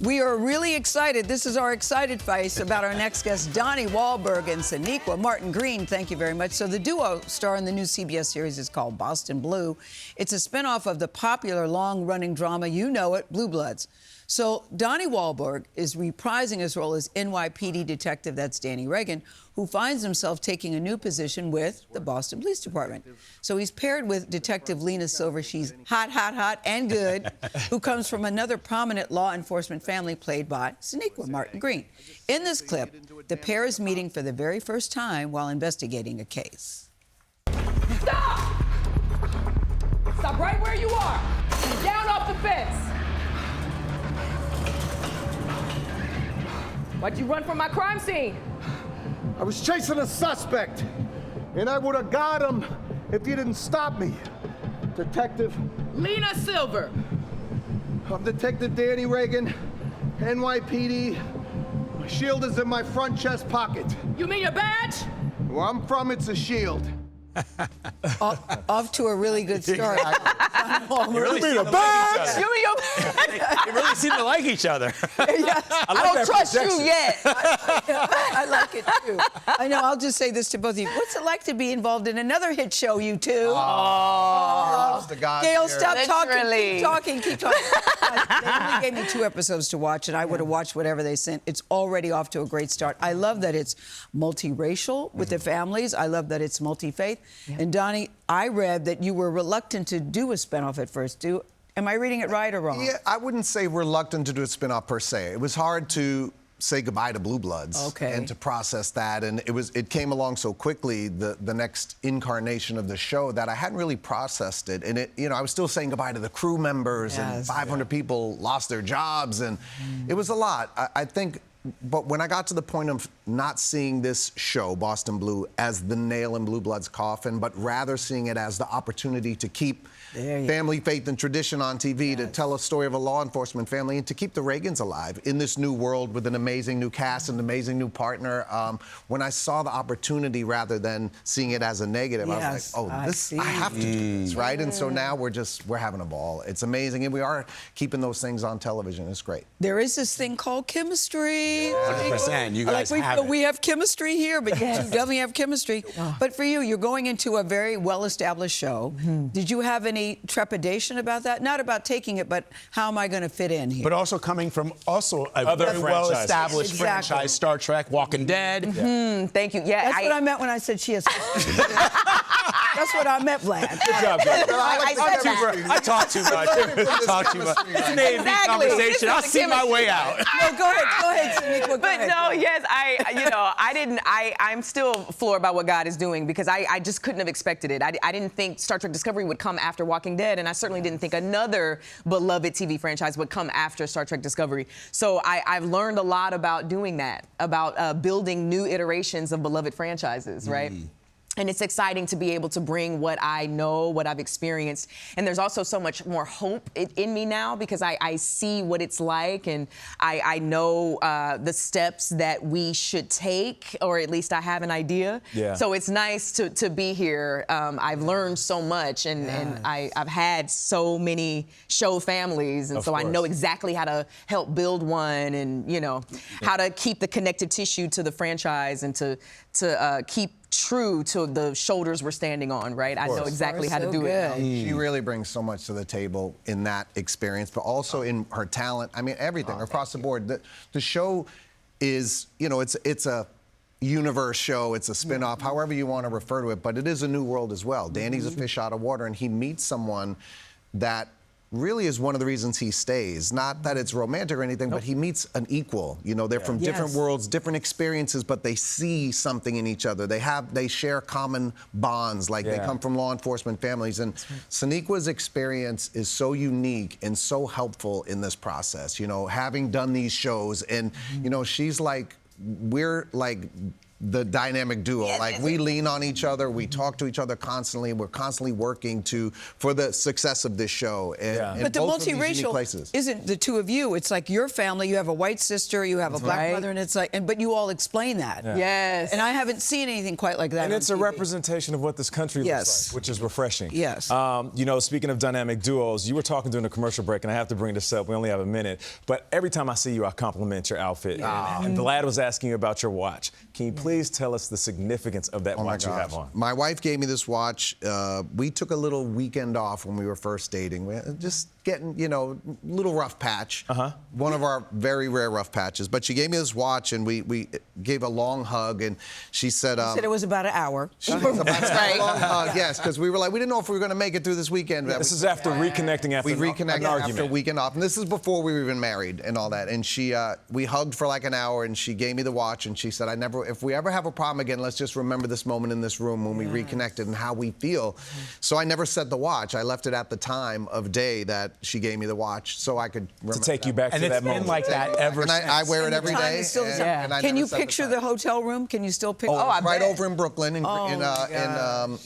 We are really excited. This is our excited face about our next guest, Donnie Wahlberg and Sonequa Martin-Green. Thank you very much. So the duo star in the new CBS series is called Boston Blue. It's a spinoff of the popular long-running drama, you know it, Blue Bloods. So Donnie Wahlberg is reprising his role as NYPD detective, that's Danny Reagan, who finds himself taking a new position with the Boston Police Department. So he's paired with Detective Lena Silver. She's hot, hot, hot, and good, who comes from another prominent law enforcement family played by Sonequa Martin-Green. In this clip, the pair is meeting for the very first time while investigating a case. Stop! Stop right where you are. Down off the fence. Why'd you run from my crime scene? I was chasing a suspect, and I would have got him if you didn't stop me. Detective Lena Silver. I'm Detective Danny Reagan, NYPD. My shield is in my front chest pocket. You mean your badge? Where I'm from, it's a shield. Off to a really good start. You really seem to like each other. You mean your badge? You really seem to like each other. Yes. I don't trust you yet. I like it, too. I know, I'll just say this to both of you. What's it like to be involved in another hit show, you two? Oh, the God Gayle, here. stop Literally. keep talking. They only gave me 2 episodes to watch, and I would have watched whatever they sent. It's already off to a great start. I love that it's multiracial with the families. I love that it's multi-faith. Yeah. And Donnie, I read that you were reluctant to do a spinoff at first. Am I reading it right or wrong? Yeah, I wouldn't say reluctant to do a spinoff per se. It was hard to say goodbye to Blue Bloods and to process that, and it came along so quickly, the next incarnation of the show, that I hadn't really processed it. And I was still saying goodbye to the crew members, and 500 people lost their jobs, and it was a lot. I think. But when I got to the point of not seeing this show, Boston Blue, as the nail in Blue Blood's coffin, but rather seeing it as the opportunity to keep family, faith, and tradition on TV, to tell a story of a law enforcement family, and to keep the Reagans alive in this new world with an amazing new cast, an amazing new partner. When I saw the opportunity rather than seeing it as a negative, I was like, oh, I have to do this, right? And so now we're having a ball. It's amazing, and we are keeping those things on television. It's great. There is this thing called chemistry. 100%. You guys have it. We have chemistry here, but you definitely have chemistry. But for you, you're going into a very well-established show. Did you have any trepidation about that? Not about taking it, but how am I going to fit in here? But also coming from a very well-established franchise, Star Trek, Walking Dead. Thank you. Yeah, That's what I meant when I said she has. That's what I meant, Vlad. Good job, brother. I talk too much. I talk too much. It's an A&B conversation. I'll see my way out. No, go ahead, Sonequa. But no, yes, I'm still floored by what God is doing, because I just couldn't have expected it. I didn't think Star Trek Discovery would come after Walking Dead, and I certainly didn't think another beloved TV franchise would come after Star Trek Discovery. So I've learned a lot about doing that, about building new iterations of beloved franchises, right? And it's exciting to be able to bring what I know, what I've experienced. And there's also so much more hope in me now, because I see what it's like, and I know the steps that we should take, or at least I have an idea. Yeah. So it's nice to be here. I've learned so much, and I've had so many show families, and so I know exactly how to help build one, and how to keep the connective tissue to the franchise, and to keep true to the shoulders we're standing on, right? I know exactly how to do it. She really brings so much to the table in that experience, but also in her talent. I mean, everything across the board. The show is, it's a universe show, it's a spin-off, however you want to refer to it, but it is a new world as well. Danny's a fish out of water, and he meets someone that really is one of the reasons he stays. Not that it's romantic or anything, but he meets an equal. They're from different worlds, different experiences, but they see something in each other. They share common bonds, like they come from law enforcement families. And Sonequa's experience is so unique and so helpful in this process, having done these shows. And, she's like, we're like the dynamic duo. Like, we lean on each other, we talk to each other constantly, we're constantly working for the success of this show. And but the both of these unique multiracial places. isn't the two of you. It's like your family. You have a white sister, you have a black brother, and it's like, but you all explain that. Yes. And I haven't seen anything quite like that. And it's a TV. representation of what this country looks like, which is refreshing. Yes. You know, speaking of dynamic duos, you were talking during the commercial break, and I have to bring this up. We only have a minute. But every time I see you, I compliment your outfit. And Vlad was asking you about your watch. Can you please tell us the significance of that watch you have on? My wife gave me this watch. We took a little weekend off when we were first dating. We just getting, you know, little rough patch. One of our very rare rough patches. But she gave me this watch, and we gave a long hug, and she said... You said it was about an hour. That's right. A long hug, yes, because we didn't know if we were going to make it through this weekend. This is after reconnecting after an argument. after a weekend off, and this is before we were even married and all that. And we hugged for like an hour, and she gave me the watch, and she said, if we ever have a problem again, let's just remember this moment in this room when we reconnected and how we feel. So I never set the watch. I left it at the time of day that she gave me the watch, so I could remember to take you back to that moment. And it's been like that ever since. I wear it every day. Can you picture the hotel room? Can you still picture? Oh, right over in Brooklyn, in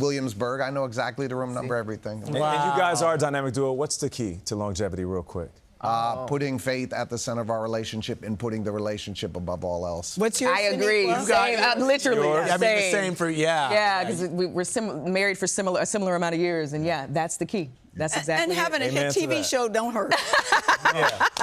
Williamsburg. I know exactly the room number, everything. And you guys are a dynamic duo. What's the key to longevity, real quick? Putting faith at the center of our relationship and putting the relationship above all else. What's your? I agree. Literally. I mean, the same for Yeah, because we're married for a similar amount of years, and that's the key. That's exactly. And having a hit TV show don't hurt.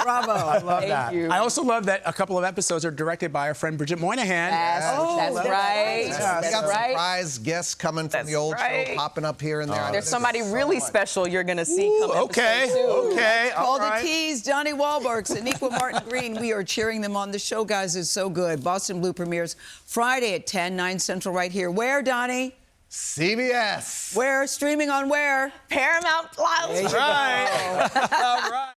Bravo. I love Thank that. you. I also love that a couple of episodes are directed by our friend Bridget Moynihan. That's right. We got surprise guests coming from the old show popping up here and there. There's somebody really special you're going to see come Okay. Call the tease, Donnie Wahlberg, Sonequa Martin-Green. We are cheering them on. The show, guys, is so good. Boston Blue premieres Friday at 10, 9 Central right here. Where, Donnie? CBS. Where? Streaming on where? Paramount Plus. Right. All right.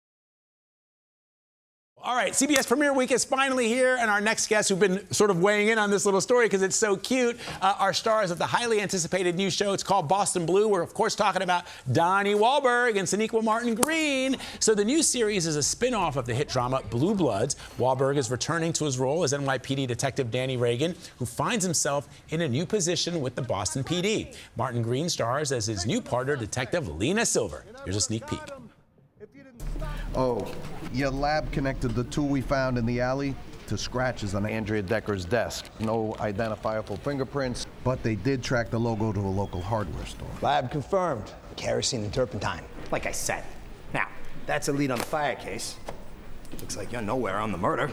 All right, CBS Premiere Week is finally here, and our next guests who've been sort of weighing in on this little story because it's so cute are stars of the highly anticipated new show. It's called Boston Blue. We're, of course, talking about Donnie Wahlberg and Sonequa Martin-Green. So the new series is a spin-off of the hit drama Blue Bloods. Wahlberg is returning to his role as NYPD Detective Danny Reagan, who finds himself in a new position with the Boston PD. Martin-Green stars as his new partner, Detective Lena Silver. Here's a sneak peek. Oh, your lab connected the two we found in the alley to scratches on Andrea Decker's desk. No identifiable fingerprints, but they did track the logo to a local hardware store. Lab confirmed. Kerosene and turpentine. Like I said. Now, that's a lead on the fire case. Looks like you're nowhere on the murder.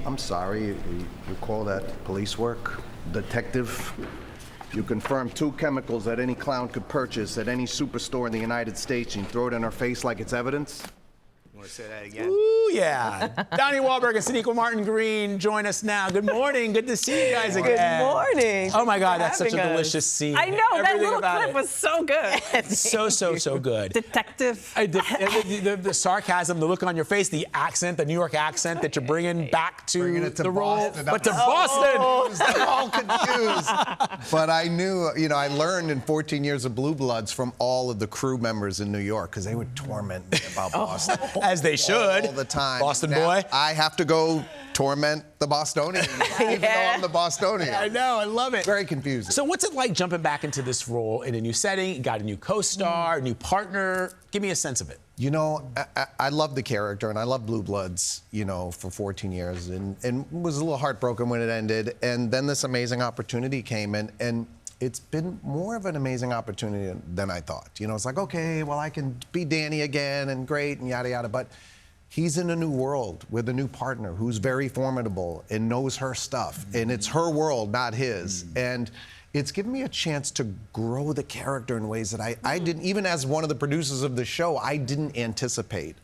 I'm sorry, you call that police work? Detective? You confirm two chemicals that any clown could purchase at any superstore in the United States and you throw it in her face like it's evidence? You want to say that again? Ooh, yeah. Donnie Wahlberg and Sonequa Martin-Green join us now. Good morning. Good to see you guys again. Good morning. Oh, my God, that's such a delicious scene. I know, that little clip was so good. So good. Detective. The sarcasm, the look on your face, the accent, the New York accent that you're bringing back to the role. But to Boston. They're all confused. But I knew, I learned in 14 years of Blue Bloods from all of the crew members in New York because they would torment me about Boston. As they should. All the time. Boston now, boy. I have to go torment the Bostonian, even though I'm the Bostonian. I know, I love it. Very confusing. So what's it like jumping back into this role in a new setting? You got a new co-star, a new partner. Give me a sense of it. I love the character, and I love Blue Bloods, for 14 years, and was a little heartbroken when it ended. And then this amazing opportunity came, and it's been more of an amazing opportunity than I thought. It's like, okay, well, I can be Danny again, and great, and yada, yada, but he's in a new world with a new partner who's very formidable and knows her stuff, and it's her world, not his. And it's given me a chance to grow the character in ways that I didn't, even as one of the producers of the show, I didn't anticipate.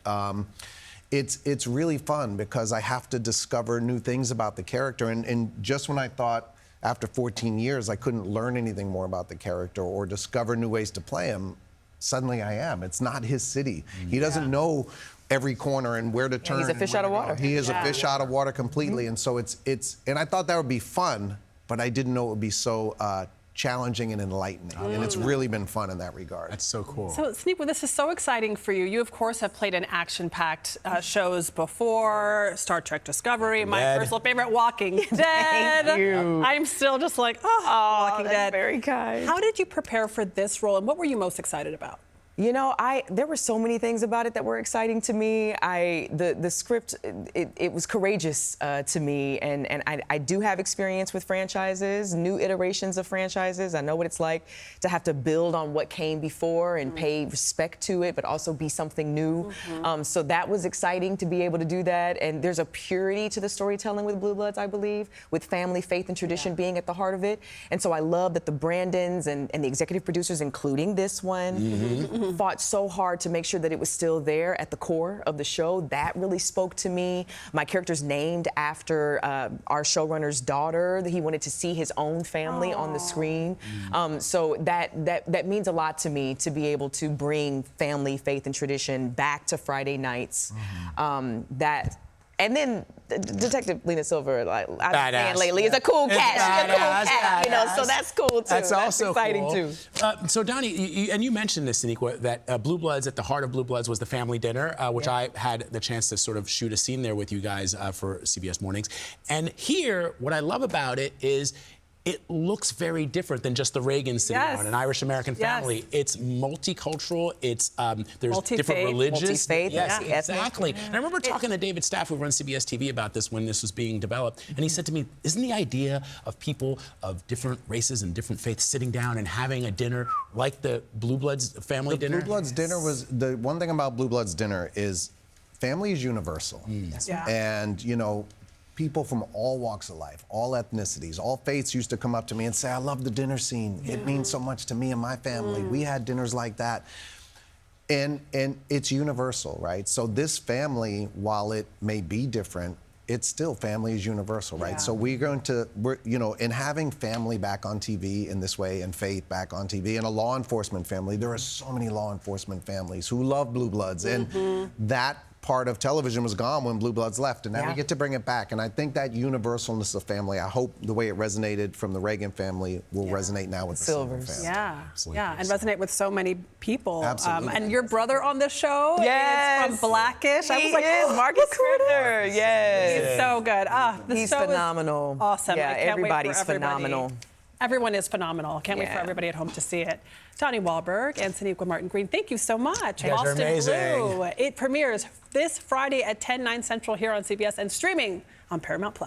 It's really fun because I have to discover new things about the character, and just when I thought after 14 years I couldn't learn anything more about the character or discover new ways to play him, suddenly I am. It's not his city. He doesn't know every corner and where to turn. He's a fish out of water. He is a fish out of water completely, and so it's and I thought that would be fun, but I didn't know it would be so challenging and enlightening. And it's really been fun in that regard. That's so cool. So, Sonequa, this is so exciting for you. You, of course, have played in action-packed shows before, Star Trek Discovery, my personal favorite, Walking Dead. Thank you. I'm still just like, oh, Walking that's Dead. very kind. How did you prepare for this role, and what were you most excited about? You know, there were so many things about it that were exciting to me. The script, it was courageous to me, and I do have experience with franchises, new iterations of franchises. I know what it's like to have to build on what came before and pay respect to it, but also be something new. So that was exciting to be able to do that. And there's a purity to the storytelling with Blue Bloods, I believe, with family, faith, and tradition being at the heart of it. And so I love that the Brandons and the executive producers, including this one, fought so hard to make sure that it was still there at the core of the show. That really spoke to me. My character's named after our showrunner's daughter. He wanted to see his own family on the screen. So that means a lot to me, to be able to bring family, faith, and tradition back to Friday nights. And then Detective Lena Silver, like I've been saying lately, is a cool cat. She's a cool cat, you know, so that's cool too. That's also exciting cool. too. So Donnie, and you mentioned this, Sonequa, that Blue Bloods, at the heart of Blue Bloods was the family dinner, which I had the chance to sort of shoot a scene there with you guys for CBS Mornings. And here, what I love about it is it looks very different than just the Reagan sitting on an Irish-American family. It's multicultural. It's there's different religious. Multi-faith. Yes, exactly. And I remember talking to David Staff, who runs CBS TV, about this when this was being developed, and he said to me, "Isn't the idea of people of different races and different faiths sitting down and having a dinner like the Blue Bloods family dinner?" Blue Bloods dinner was the one thing about Blue Bloods dinner is family is universal, and you know. People from all walks of life, all ethnicities, all faiths used to come up to me and say, I love the dinner scene. It means so much to me and my family. We had dinners like that. And it's universal, right? So this family, while it may be different, it's still family is universal, right? So we're you know, in having family back on TV in this way and faith back on TV and a law enforcement family, there are so many law enforcement families who love Blue Bloods. And that part of television was gone when Blue Bloods left, and now we get to bring it back. And I think that universalness of family, I hope the way it resonated from the Reagan family will resonate now with the Silver family. And resonate with so many people. Absolutely. And your brother on the show is from Blackish. I was like, Marcus Scribner. Yes. He's so good. He's phenomenal. Awesome. Yeah, I can't everybody's wait for everybody. phenomenal. Everyone is phenomenal. Can't wait for everybody at home to see it. Donnie Wahlberg and Sonequa Martin-Green, thank you so much. You guys are amazing. Blue. It premieres this Friday at 10, 9 Central here on CBS and streaming on Paramount+.